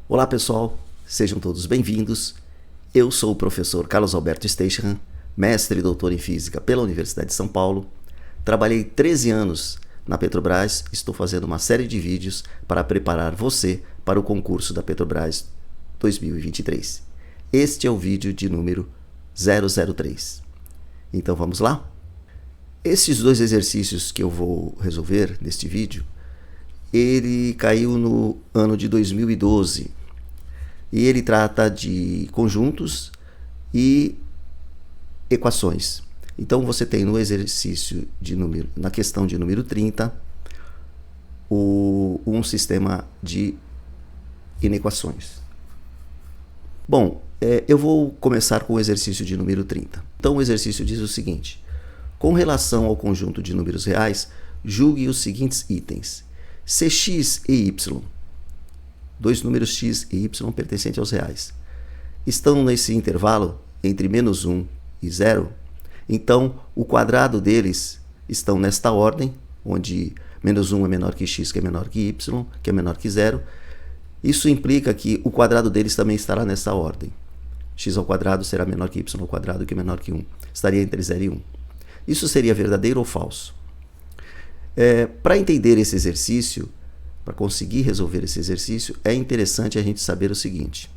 Olá pessoal, sejam todos bem-vindos. Eu sou o professor Carlos Alberto Steichern, mestre e doutor em Física pela Universidade de São Paulo. Trabalhei 13 anos na Petrobras e estou fazendo uma série de vídeos para preparar você para o concurso da Petrobras 2023. Este é o vídeo de número 003. Então vamos lá? Esses dois exercícios que eu vou resolver neste vídeo, ele caiu no ano de 2012 e ele trata de conjuntos e equações. Então você tem no exercício de número, na questão de número 30, um sistema de inequações. Bom, eu vou começar com o exercício de número 30. Então o exercício diz o seguinte: com relação ao conjunto de números reais, julgue os seguintes itens. Se x e y, dois números x e y pertencentes aos reais, estão nesse intervalo entre menos 1 e 0, então o quadrado deles estão nesta ordem, onde menos 1 é menor que x, que é menor que y, que é menor que 0. Isso implica que o quadrado deles também estará nessa ordem. X ao quadrado será menor que y ao quadrado, que é menor que 1. Estaria entre 0 e 1. Isso seria verdadeiro ou falso? Para entender esse exercício, para conseguir resolver esse exercício, é interessante a gente saber o seguinte: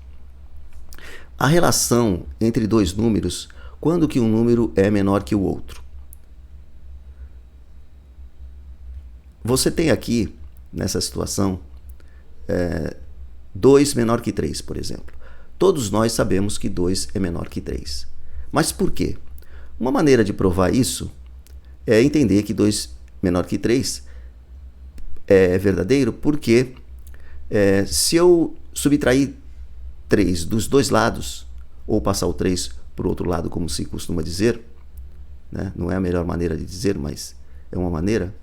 a relação entre dois números, quando que um número é menor que o outro. Você tem aqui, nessa situação, 2 menor que 3, por exemplo. Todos nós sabemos que 2 é menor que 3. Mas por quê? Uma maneira de provar isso é entender que 2 menor que 3 é verdadeiro porque se eu subtrair 3 dos dois lados, ou passar o 3 para o outro lado, como se costuma dizer, né? Não é a melhor maneira de dizer, mas é uma maneira,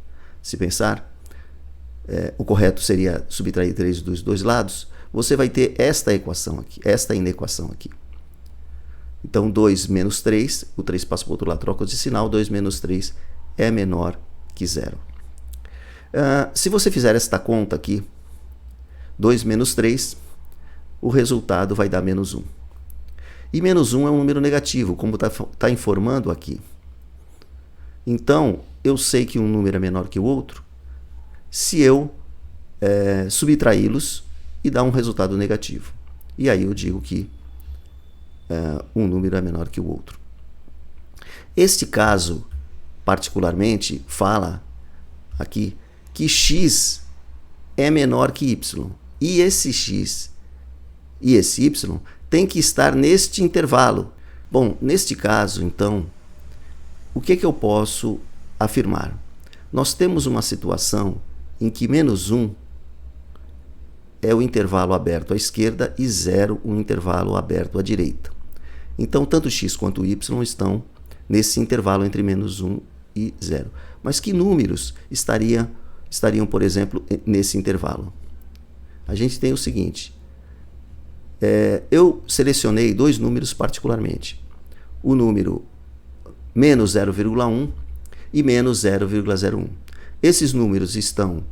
se pensar, o correto seria subtrair 3 dos dois lados, você vai ter esta equação aqui, esta inequação aqui. Então 2 menos 3, o 3 passa para o outro lado, troca de sinal, 2 menos 3 é menor que 0. Se você fizer esta conta aqui, 2 menos 3, o resultado vai dar menos 1. E menos 1 é um número negativo, como está informando aqui. Então, eu sei que um número é menor que o outro se eu subtraí-los e dar um resultado negativo. E aí eu digo que um número é menor que o outro. Este caso, particularmente, fala aqui que x é menor que y. E esse x e esse y tem que estar neste intervalo. Bom, neste caso, então, o que eu posso afirmar? Nós temos uma situação em que menos 1 é o intervalo aberto à esquerda e 0 o intervalo aberto à direita. Então, tanto x quanto y estão nesse intervalo entre menos 1 e 0. Mas que números estariam, por exemplo, nesse intervalo? A gente tem o seguinte: eu selecionei dois números particularmente. O número menos 0,1 e menos 0,01. Esses números estão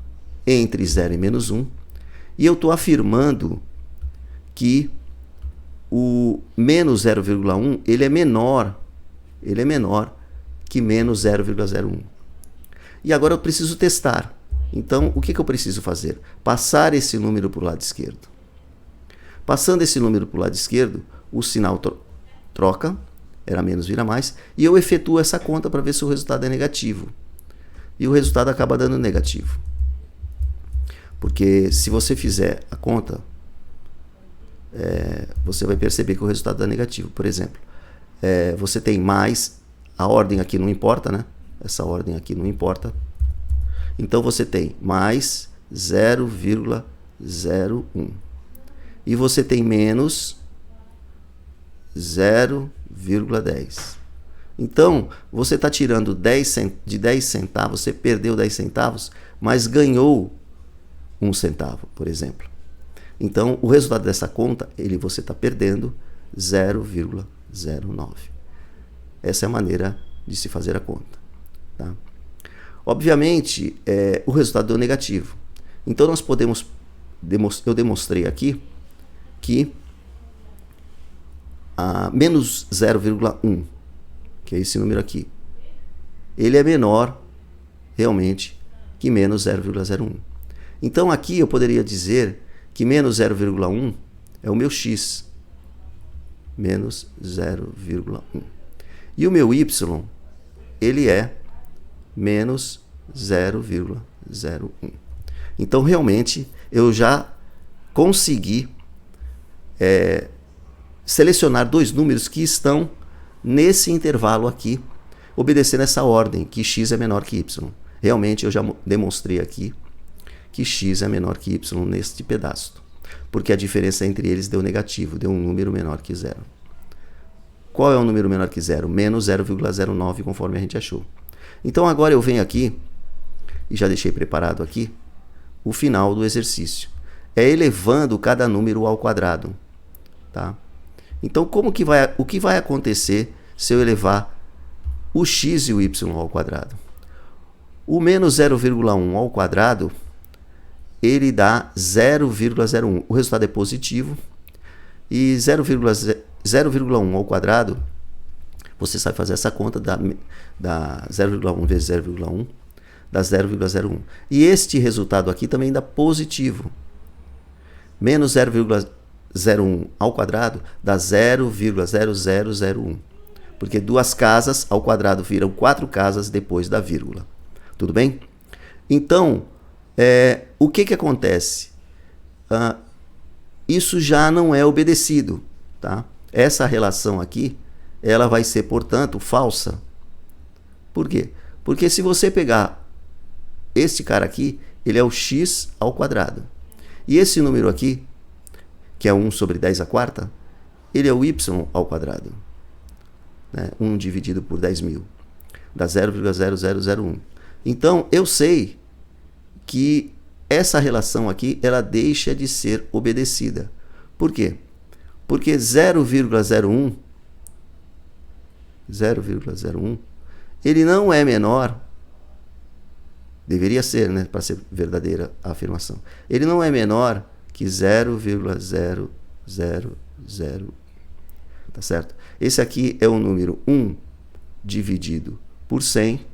entre 0 e menos 1. E eu estou afirmando que o menos 0,1 ele é menor que menos 0,01. E agora eu preciso testar. Então, o que eu preciso fazer? Passar esse número para o lado esquerdo. Passando esse número para o lado esquerdo, o sinal troca, era menos vira mais, e eu efetuo essa conta para ver se o resultado é negativo. E o resultado acaba dando negativo. Porque se você fizer a conta, você vai perceber que o resultado dá negativo. Por exemplo, você tem mais, a ordem aqui não importa, né? Essa ordem aqui não importa. Então você tem mais 0,01. E você tem menos 0,10. Então, você está tirando de 10 centavos, você perdeu 10 centavos, mas ganhou 1 centavo, por exemplo. Então, o resultado dessa conta, você está perdendo 0,09. Essa é a maneira de se fazer a conta. Tá? Obviamente, o resultado deu negativo. Então, nós podemos, eu demonstrei aqui que menos 0,1, que é esse número aqui, ele é menor realmente que menos 0,01. Então aqui eu poderia dizer que menos 0,1 é o meu x, menos 0,1. E o meu y, ele é menos 0,01. Então realmente eu já consegui selecionar dois números que estão nesse intervalo aqui, obedecendo essa ordem, que x é menor que y. Realmente eu já demonstrei aqui que x é menor que y neste pedaço, porque a diferença entre eles deu negativo, deu um número menor que zero. Qual é o número menor que zero? Menos 0,09, conforme a gente achou. Então agora eu venho aqui, e já deixei preparado aqui, o final do exercício. É elevando cada número ao quadrado. Tá? Então o que vai acontecer se eu elevar o x e o y ao quadrado? O menos 0,1 ao quadrado, ele dá 0,01. O resultado é positivo. E 0,1 ao quadrado, você sabe fazer essa conta, dá 0,1 vezes 0,1, dá 0,01. E este resultado aqui também dá positivo. Menos 0,01 ao quadrado dá 0,0001. Porque duas casas ao quadrado viram 4 casas depois da vírgula. Tudo bem? Então, o que acontece? Isso já não é obedecido. Tá? Essa relação aqui, ela vai ser, portanto, falsa. Por quê? Porque se você pegar este cara aqui, ele é o x ao quadrado. E esse número aqui, que é 1 sobre 10 à quarta, ele é o y ao quadrado. Né? 1 dividido por 10.000. Dá 0,0001. Então, eu sei que essa relação aqui, ela deixa de ser obedecida. Por quê? Porque 0,01, ele não é menor, deveria ser, né, para ser verdadeira a afirmação, ele não é menor que 0,000. Tá certo? Esse aqui é o número 1 dividido por 100,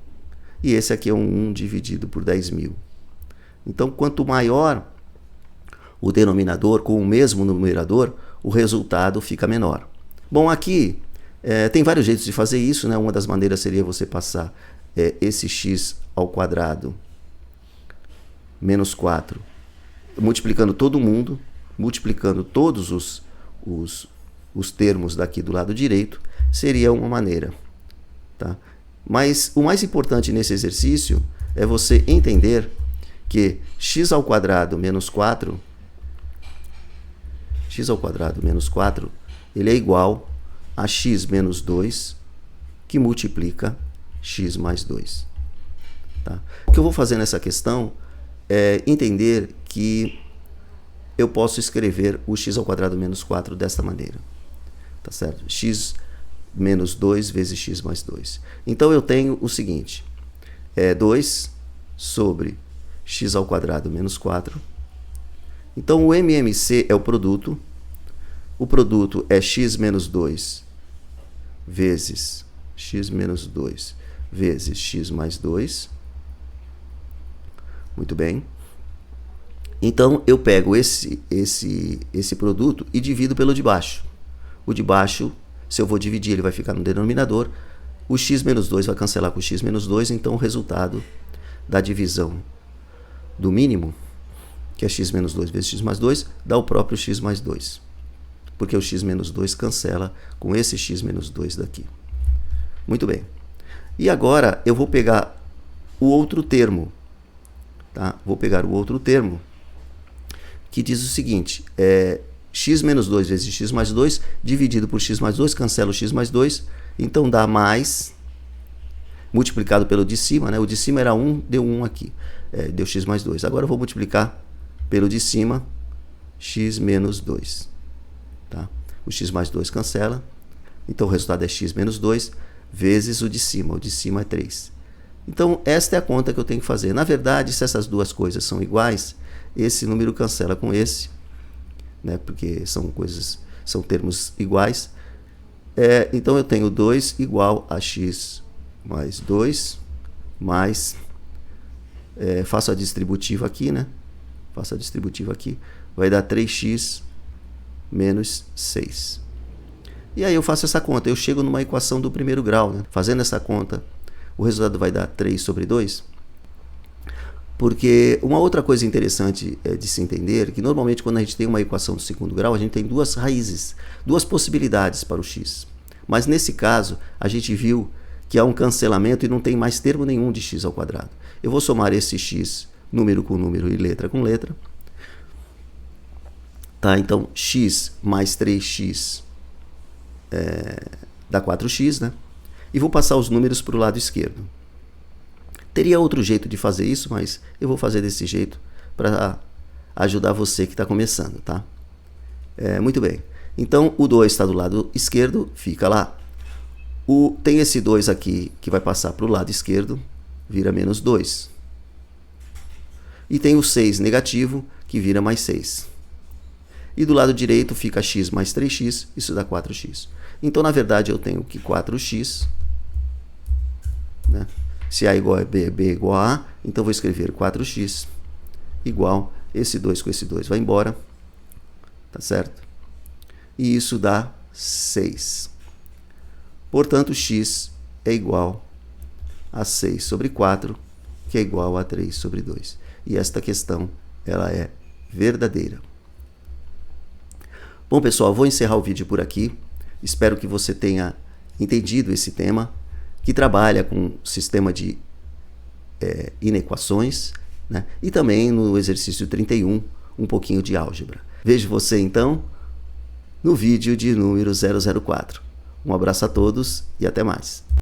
e esse aqui é um 1 dividido por 10.000. Então, quanto maior o denominador com o mesmo numerador, o resultado fica menor. Bom, aqui tem vários jeitos de fazer isso, né? Uma das maneiras seria você passar esse x ao quadrado menos 4, multiplicando todo mundo, multiplicando todos os termos daqui do lado direito, seria uma maneira. Tá? Mas o mais importante nesse exercício é você entender que x ao quadrado menos 4, ele é igual a x menos 2, que multiplica x mais 2. Tá? O que eu vou fazer nessa questão é entender que eu posso escrever o x ao quadrado menos 4 desta maneira. Tá certo? X menos 2 vezes x mais 2. Então eu tenho o seguinte, 2 sobre x ao quadrado menos 4. Então o MMC é o produto é x menos 2 vezes x menos 2 vezes x mais 2. Muito bem. Então eu pego esse produto e divido pelo de baixo. O de baixo, se eu vou dividir, ele vai ficar no denominador. O x menos 2 vai cancelar com o x menos 2, então o resultado da divisão do mínimo, que é x menos 2 vezes x mais 2, dá o próprio x mais 2. Porque o x menos 2 cancela com esse x menos 2 daqui. Muito bem. E agora eu vou pegar o outro termo. Tá? Vou pegar o outro termo, que diz o seguinte, x menos 2 vezes x mais 2, dividido por x mais 2, cancela o x mais 2, então dá mais, multiplicado pelo de cima, né? O de cima era 1, deu 1 aqui, deu x mais 2. Agora eu vou multiplicar pelo de cima, x menos 2. Tá? O x mais 2 cancela, então o resultado é x menos 2 vezes o de cima é 3. Então esta é a conta que eu tenho que fazer. Na verdade, se essas duas coisas são iguais, esse número cancela com esse, né? Porque são termos iguais. Então eu tenho 2 igual a x mais 2 mais... faço a distributiva aqui, né? Faço a distributiva aqui. Vai dar 3x menos 6. E aí eu faço essa conta. Eu chego numa equação do primeiro grau, né? Fazendo essa conta, o resultado vai dar 3 sobre 2. Porque uma outra coisa interessante de se entender é que normalmente quando a gente tem uma equação do segundo grau, a gente tem duas raízes, duas possibilidades para o x. Mas nesse caso, a gente viu que há um cancelamento e não tem mais termo nenhum de x ao quadrado. Eu vou somar esse x, número com número e letra com letra. Tá, então, x mais 3x dá 4x, né? E vou passar os números para o lado esquerdo. Teria outro jeito de fazer isso, mas eu vou fazer desse jeito para ajudar você que está começando, tá? Muito bem. Então, o 2 está do lado esquerdo, fica lá. Tem esse 2 aqui que vai passar para o lado esquerdo, vira menos 2. E tem o 6 negativo, que vira mais 6. E do lado direito fica x mais 3x, isso dá 4x. Então, na verdade, eu tenho que 4x, né? Se A igual a B, B igual a A, então vou escrever 4x igual, esse 2 com esse 2 vai embora, tá certo? E isso dá 6. Portanto, x é igual a 6 sobre 4, que é igual a 3 sobre 2. E esta questão, ela é verdadeira. Bom, pessoal, vou encerrar o vídeo por aqui. Espero que você tenha entendido esse tema, que trabalha com sistema de inequações, né? E também no exercício 31, um pouquinho de álgebra. Vejo você, então, no vídeo de número 004. Um abraço a todos e até mais.